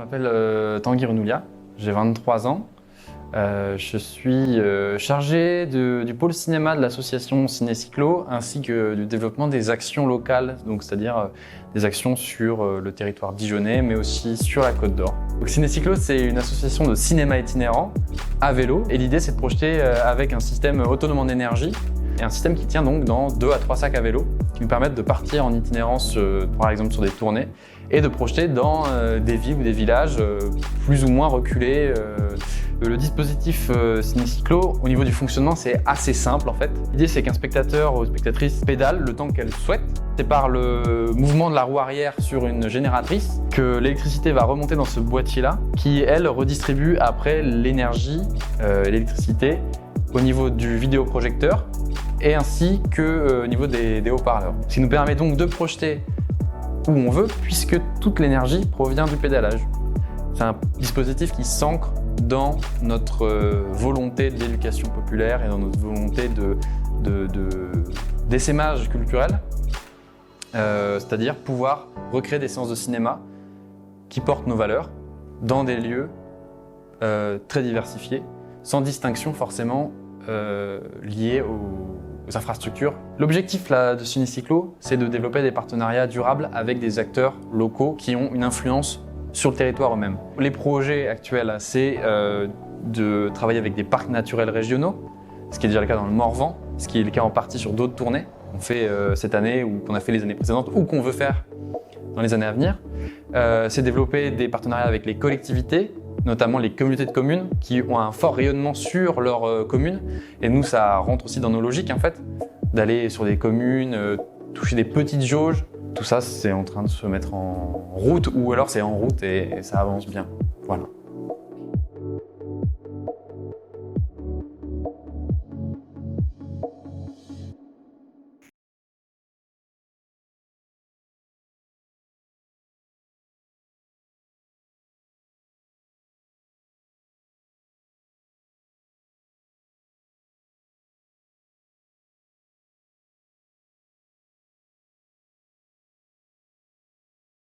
m'appelle Tanguy Renoulia, j'ai 23 ans. Je suis chargé du pôle cinéma de l'association Ciné-Cyclo ainsi que du développement des actions locales, donc c'est-à-dire des actions sur le territoire dijonnais mais aussi sur la Côte d'Or. Ciné-Cyclo, c'est une association de cinéma itinérant à vélo et l'idée c'est de projeter avec un système autonome en énergie et un système qui tient donc dans 2 à 3 sacs à vélo qui nous permettent de partir en itinérance par exemple sur des tournées et de projeter dans des villes ou des villages plus ou moins reculés. Le dispositif Ciné-Cyclo, au niveau du fonctionnement, c'est assez simple en fait. L'idée c'est qu'un spectateur ou spectatrice pédale le temps qu'elle souhaite. C'est par le mouvement de la roue arrière sur une génératrice que l'électricité va remonter dans ce boîtier-là qui, elle, redistribue après l'énergie, l'électricité, au niveau du vidéoprojecteur et ainsi qu'au niveau des haut-parleurs. Ce qui nous permet donc de projeter où on veut puisque toute l'énergie provient du pédalage. C'est un dispositif qui s'ancre dans notre volonté de l'éducation populaire et dans notre volonté d'essaimage culturel, c'est-à-dire pouvoir recréer des séances de cinéma qui portent nos valeurs dans des lieux très diversifiés, sans distinction forcément liée aux infrastructures. L'objectif de Ciné-Cyclo, c'est de développer des partenariats durables avec des acteurs locaux qui ont une influence sur le territoire eux-mêmes. Les projets actuels, c'est de travailler avec des parcs naturels régionaux, ce qui est déjà le cas dans le Morvan, ce qui est le cas en partie sur d'autres tournées qu'on fait cette année ou qu'on a fait les années précédentes ou qu'on veut faire dans les années à venir. C'est développer des partenariats avec les collectivités, notamment les communautés de communes qui ont un fort rayonnement sur leur commune. Et nous, ça rentre aussi dans nos logiques en fait, d'aller sur des communes, toucher des petites jauges. Tout ça, c'est en train de se mettre en route ou alors c'est en route et ça avance bien.